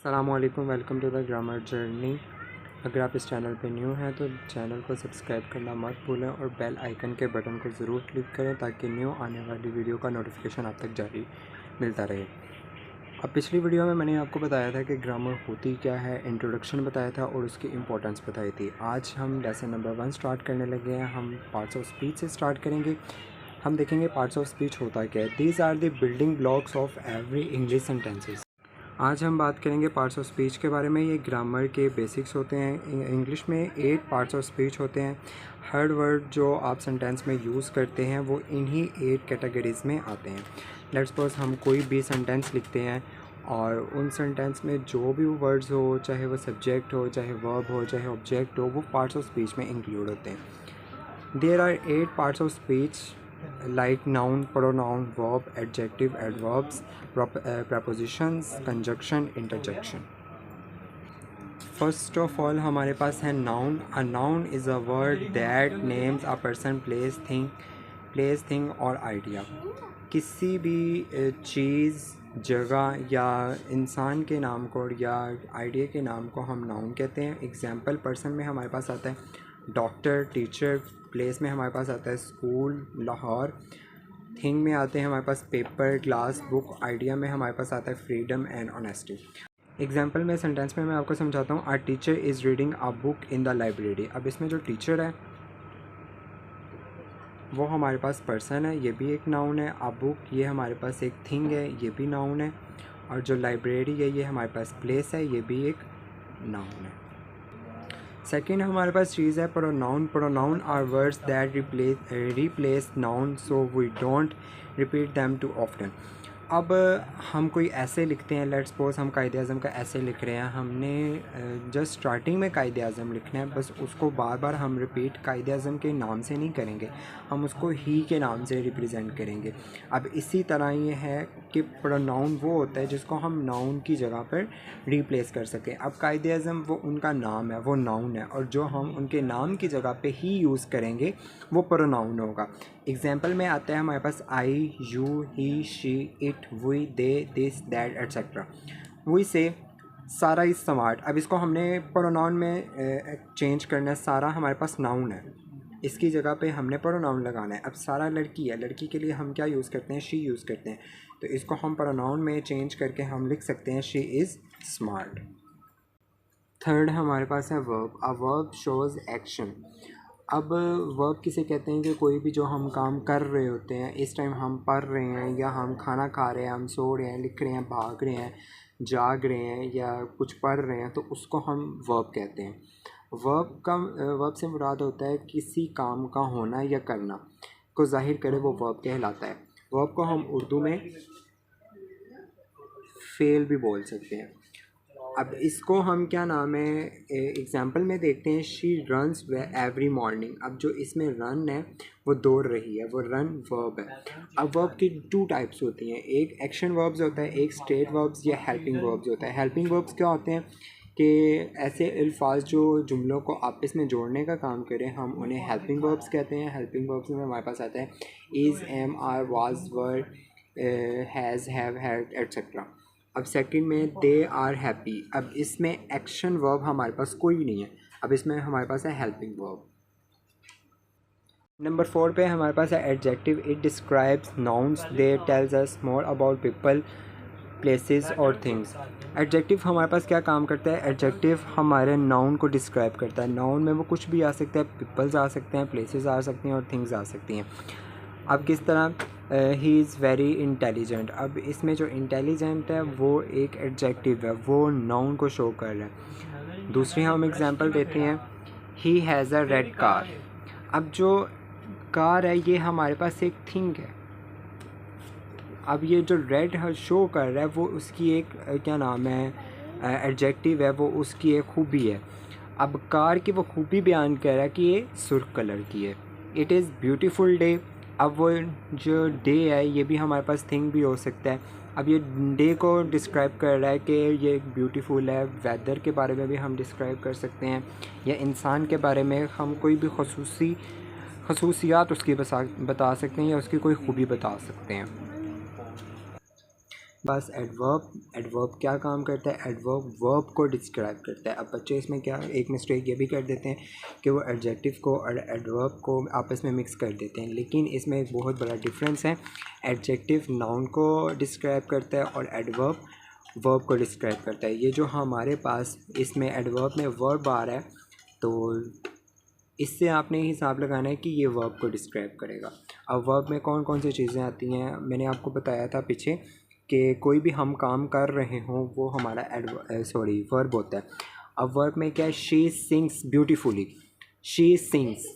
अस्सलामुअलैकुम, welcome to the grammar journey. अगर आप इस चैनल पे न्यू हैं तो चैनल को सब्सक्राइब करना मत भूलें और बेल आइकन के बटन को ज़रूर क्लिक करें ताकि न्यू आने वाली वीडियो का नोटिफिकेशन आप तक जारी मिलता रहे। अब पिछली वीडियो में मैंने आपको बताया था कि ग्रामर होती क्या है, इंट्रोडक्शन बताया था और उसकी इम्पोर्टेंस बताई थी। आज हम लेसन नंबर 1 स्टार्ट करने लगे हैं। हम पार्ट्स ऑफ स्पीच से स्टार्ट करेंगे। हम देखेंगे पार्ट्स ऑफ स्पीच होता क्या है। These are the building blocks of every English sentences. आज हम बात करेंगे पार्ट्स ऑफ स्पीच के बारे में। ये ग्रामर के बेसिक्स होते हैं। इंग्लिश में 8 पार्ट्स ऑफ स्पीच होते हैं। हर वर्ड जो आप सेंटेंस में यूज़ करते हैं वो इन्हीं 8 कैटेगरीज़ में आते हैं। लेट्स सपोज हम कोई भी सेंटेंस लिखते हैं और उन सेंटेंस में जो भी वर्ड्स हो, चाहे वो सब्जेक्ट हो, चाहे वर्ब हो, चाहे ऑब्जेक्ट हो, वो पार्ट्स ऑफ स्पीच में इंक्लूड होते हैं। There are 8 parts of speech like noun, pronoun, verb, adjective, adverbs, prepositions, conjunction, interjection. First of all हमारे पास है noun. A noun is a word that names a person, place, thing और idea. किसी भी चीज़, जगह या इंसान के नाम को या आइडिया के नाम को हम नाउन कहते हैं। एग्जाम्पल पर्सन में हमारे पास आता है डॉक्टर, टीचर। प्लेस में हमारे पास आता है स्कूल, लाहौर। थिंग में आते हैं हमारे पास पेपर, ग्लास, बुक। आइडिया में हमारे पास आता है फ्रीडम एंड ऑनेस्टी। एग्जाम्पल में सेंटेंस में मैं आपको समझाता हूँ। Our teacher is reading a book in the library. अब इसमें जो टीचर है वो हमारे पास पर्सन है, ये भी एक नाउन है। अ बुक ये हमारे पास एक थिंग है, ये भी नाउन है। और जो लाइब्रेरी है ये हमारे पास प्लेस है, ये भी एक नाउन है। सेकेंड हमारे पास चीज़ है pronoun. Pronoun are words that replace noun so we don't repeat them too often. अब हम कोई ऐसे लिखते हैं, लेट्स सपोज हम कायदे आज़म का ऐसे लिख रहे हैं। हमने जस्ट स्टार्टिंग में कायदे आज़म लिखना है, बस उसको बार बार हम रिपीट कायदे आज़म के नाम से नहीं करेंगे, हम उसको ही के नाम से रिप्रेजेंट करेंगे। अब इसी तरह ये है कि प्रोनाउन वो होता है जिसको हम नाउन की जगह पर रिप्लेस कर सकें। अब कायदे आज़म वो उनका नाम है, वो नाउन है, और जो हम उनके नाम की जगह पे ही यूज़ करेंगे वो प्रोनाउन होगा। एग्जाम्पल में आता है हमारे पास I, you, he, she, it, we, they, this, that etcetera. We से सारा इज़ स्मार्ट। अब इसको हमने प्रोनाउन में चेंज करना है। सारा हमारे पास नाउन है, इसकी जगह पे हमने प्रोनाउन लगाना है। अब सारा लड़की है, लड़की के लिए हम क्या यूज़ करते हैं? शी यूज़ करते हैं। तो इसको हम प्रोनाउन में चेंज करके हम लिख सकते हैं शी इज़ स्मार्ट। थर्ड हमारे पास है verb. A verb shows action. अब वर्ब किसे कहते हैं कि कोई भी जो हम काम कर रहे होते हैं, इस टाइम हम पढ़ रहे हैं या हम खाना खा रहे हैं, हम सो रहे हैं, लिख रहे हैं, भाग रहे हैं, जाग रहे हैं या कुछ पढ़ रहे हैं, तो उसको हम वर्ब कहते हैं। वर्ब से मुराद होता है किसी काम का होना या करना को जाहिर करे, वो वर्ब कहलाता है। वर्ब को हम उर्दू में फेल भी बोल सकते हैं। अब इसको हम क्या नाम है, एग्जाम्पल में देखते हैं। She runs every morning. अब जो इसमें रन है वो दौड़ रही है, वो रन वर्ब है। अब वर्ब की 2 टाइप्स होती हैं, एक एक्शन वर्ब्स होता है, एक स्टेट वर्ब्स या हेल्पिंग वर्ब्स होता है। हेल्पिंग वर्ब्स क्या होते हैं कि ऐसे अल्फाज जो जुमलों को आपस में जोड़ने का काम करें, हम उन्हें हेल्पिंग वर्ब्स कहते हैं। हेल्पिंग वर्ब्स में हमारे पास आता है is, am, are, was, were, has, have, had etcetera. अब सेकंड में दे आर हैप्पी। अब इसमें एक्शन वर्ब हमारे पास कोई नहीं है, अब इसमें हमारे पास है हेल्पिंग वर्ब। नंबर 4 पे हमारे पास है adjective. It describes nouns, they tells us more about people, places और थिंग्स। एडजेक्टिव हमारे पास क्या काम करता है? एडजेक्टिव हमारे नाउन को डिस्क्राइब करता है। नाउन में वो कुछ भी आ सकता है, पीपल्स आ सकते हैं, प्लेसेस आ सकती हैं और थिंग्स आ सकती हैं। अब किस तरह? He is very intelligent. अब इसमें जो इंटेलिजेंट है वो एक एडजेक्टिव है, वो नाउन को शो कर रहा है। दूसरी हम एग्जांपल देते हैं, he has a red car. अब जो कार है ये हमारे पास एक थिंग है। अब ये जो रेड शो कर रहा है वो उसकी एक क्या नाम है, एडजेक्टिव है, वो उसकी एक खूबी है। अब कार की वो खूबी बयान कर रहा है कि ये सुर्ख कलर की है। It is beautiful day. अब वो जो डे है ये भी हमारे पास थिंग भी हो सकता है। अब ये डे को डिस्क्राइब कर रहा है कि ये ब्यूटीफुल है। वेदर के बारे में भी हम डिस्क्राइब कर सकते हैं, या इंसान के बारे में हम कोई भी खसूसियात उसकी बता सकते हैं या उसकी कोई खूबी बता सकते हैं। बस एडवर्ब क्या काम करता है, एडवर्ब वर्ब को डिस्क्राइब करता है। अब बच्चे इसमें क्या एक मिस्टेक ये भी कर देते हैं कि वो एडजेक्टिव को और एडवर्ब को आपस में मिक्स कर देते हैं, लेकिन इसमें एक बहुत बड़ा डिफरेंस है। एडजेक्टिव नाउन को डिस्क्राइब करता है और एडवर्ब वर्ब को डिस्क्राइब करता है। ये जो हमारे पास इसमें एडवर्ब में वर्ब आ रहा है, तो इससे आपने हिसाब लगाना है कि ये वर्ब को डिस्क्राइब करेगा। अब वर्ब में कौन कौन सी चीज़ें आती हैं, मैंने आपको बताया था पीछे कि कोई भी हम काम कर रहे हों वो हमारा वर्ब होता है। अब वर्ब में क्या है, she sings beautifully, she sings,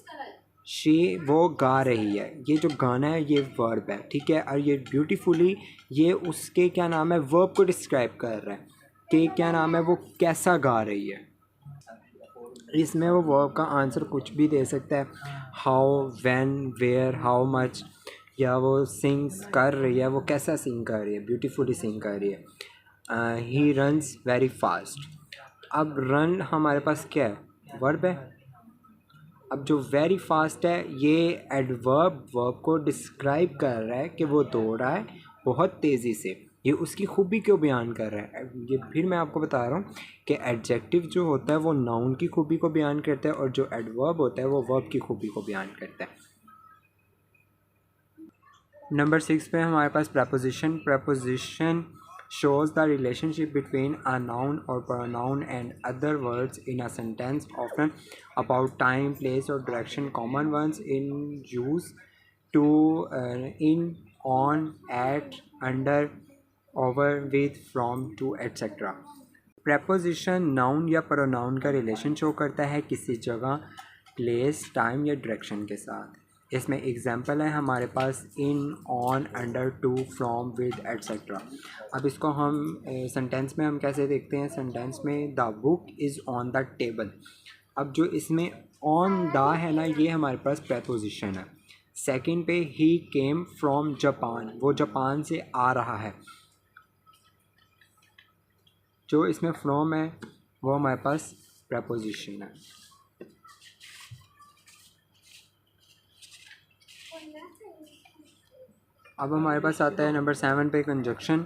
she वो गा रही है, ये जो गाना है ये वर्ब है, ठीक है। और ये ब्यूटीफुली ये उसके क्या नाम है, वर्ब को डिस्क्राइब कर रहा है कि क्या नाम है, वो कैसा गा रही है। इसमें वो वर्ब का आंसर कुछ भी दे सकता है, how, when, where, how much, या वो सिंग्स कर रही है, वो कैसा सिंग कर रही है, ब्यूटीफुली सिंग कर रही है। He runs very fast. अब रन हमारे पास क्या है, वर्ब है। अब जो वेरी फास्ट है ये एडवर्ब वर्ब को डिस्क्राइब कर रहा है कि वो दौड़ रहा है बहुत तेज़ी से, ये उसकी खूबी क्यों बयान कर रहा है। ये फिर मैं आपको बता रहा हूँ कि एडजेक्टिव जो होता है वो नाउन की खूबी को बयान करता है और जो एडवर्ब होता है वो वर्ब की खूबी को बयान करता है। नंबर 6 पे हमारे पास preposition shows the relationship between a noun or pronoun and other words in a sentence, often about time, place or direction. Common ones in use to, in, on, at, under, over, with, from, to, etc. preposition noun या pronoun का relation show करता है किसी जगह, place, time या direction के साथ। इसमें एग्जांपल है हमारे पास in, on, under, to, from, with, etcetera. अब इसको हम सेंटेंस में हम कैसे देखते हैं, सेंटेंस में the book is on the table. अब जो इसमें ऑन द है ना, ये हमारे पास preposition है। सेकंड पे ही केम फ्रॉम जापान, वो जापान से आ रहा है। जो इसमें फ्रॉम है वो हमारे पास preposition है। अब हमारे पास आता है नंबर 7 पे conjunction.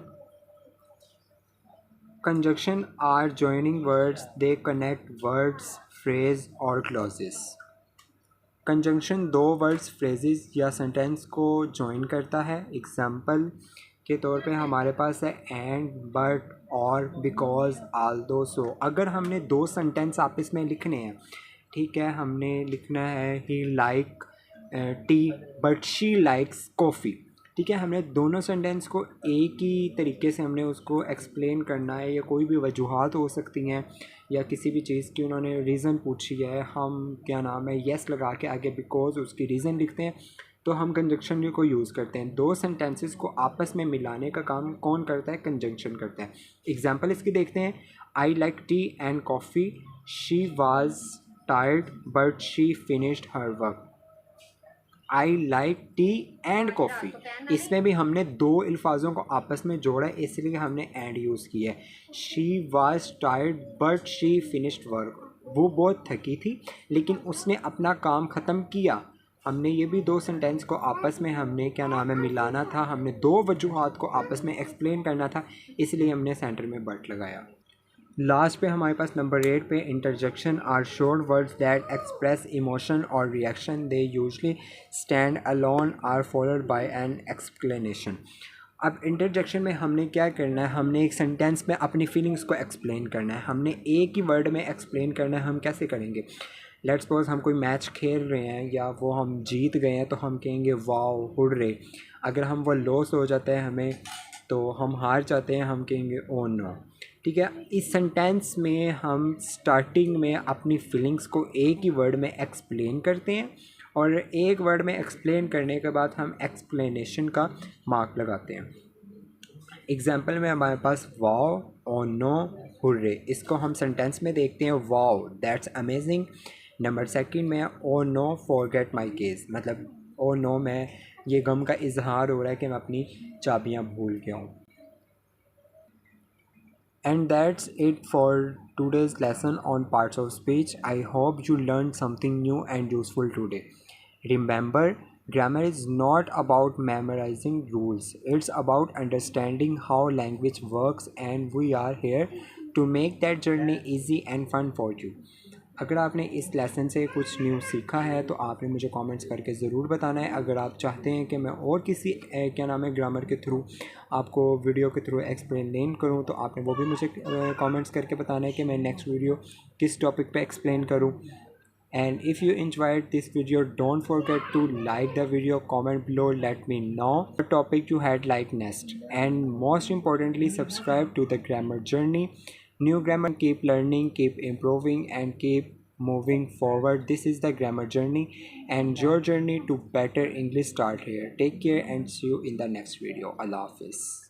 Conjunction are joining words, they connect words, phrase और क्लॉजेस। कंजंक्शन दो वर्ड्स, फ्रेजेस या सेंटेंस को जॉइन करता है। एग्जाम्पल के तौर पे हमारे पास है एंड, बट, और, बिकॉज, आल्दो, सो। अगर हमने दो सेंटेंस आपस में लिखने हैं, ठीक है, हमने लिखना है he like tea but she likes coffee, ठीक है। हमने दोनों सेंटेंस को एक ही तरीके से हमने उसको एक्सप्लेन करना है, या कोई भी वजूहात हो सकती हैं या किसी भी चीज़ की उन्होंने रीज़न पूछी है, हम क्या नाम है येस लगा के आगे बिकॉज उसकी रीज़न लिखते हैं, तो हम कंजंक्शन को यूज़ करते हैं। दो सेंटेंसेस को आपस में मिलाने का काम कौन करता है, कंजंक्शन करता है। एग्जाम्पल इसकी देखते हैं, I like T and coffee, she was tired but she finished her work. I like T and coffee, इसमें भी हमने दो अल्फाजों को आपस में जोड़ा है, इसलिए हमने एंड यूज़ किया है। She was tired but she finished work, वो बहुत थकी थी लेकिन उसने अपना काम ख़त्म किया। हमने ये भी दो सेंटेंस को आपस में हमने क्या नाम है मिलाना था, हमने दो वजूहात को आपस में एक्सप्लेन करना था, इसलिए हमने सेंटर में बट लगाया। लास्ट पे हमारे पास नंबर 8 पे interjection are short words that express emotion और reaction, they usually stand alone, are followed by an explanation. अब इंटरजेक्शन में हमने क्या करना है, हमने एक सेंटेंस में अपनी फीलिंग्स को एक्सप्लेन करना है, हमने एक ही वर्ड में एक्सप्लेन करना है। हम कैसे करेंगे, लेट्स सपोज हम कोई मैच खेल रहे हैं या वो हम जीत गए हैं तो हम कहेंगे वाओ हुर्रे। अगर हम वो लॉस हो जाता है हमें, तो हम हार जाते हैं, हम कहेंगे ओ नो, ठीक है। इस सेंटेंस में हम स्टार्टिंग में अपनी फीलिंग्स को एक ही वर्ड में एक्सप्लेन करते हैं और एक वर्ड में एक्सप्लेन करने के बाद हम एक्सप्लेनेशन का मार्क लगाते हैं। एग्जाम्पल में हमारे पास वाओ, ओ नो, हुर्रे, इसको हम सेंटेंस में देखते हैं, wow that's amazing. Number second में oh no forget my keys, मतलब ओ नो मैं ये गम का इजहार हो रहा है कि मैं अपनी चाबियां भूल गया हूँ। And that's it for today's lesson on parts of speech. I hope you learned something new and useful today. Remember, Grammar is not about memorizing rules, it's about understanding how language works, and we are here to make that journey easy and fun for you. अगर आपने इस lesson से कुछ new सीखा है तो आपने मुझे कमेंट्स करके ज़रूर बताना है। अगर आप चाहते हैं कि मैं और किसी क्या नाम है ग्रामर के थ्रू आपको वीडियो के थ्रू एक्सप्लेन करूं तो आपने वो भी मुझे कमेंट्स करके बताना है कि मैं नेक्स्ट वीडियो किस टॉपिक पे एक्सप्लेन करूं। And if you enjoyed this video, don't forget to like the video, comment below, let me know what topic you had like next, and most importantly subscribe to the grammar journey. New grammar, keep learning, keep improving, and keep moving forward. This is the grammar journey, and your journey to better English start here. Take care and see you in the next video. Allah Hafiz.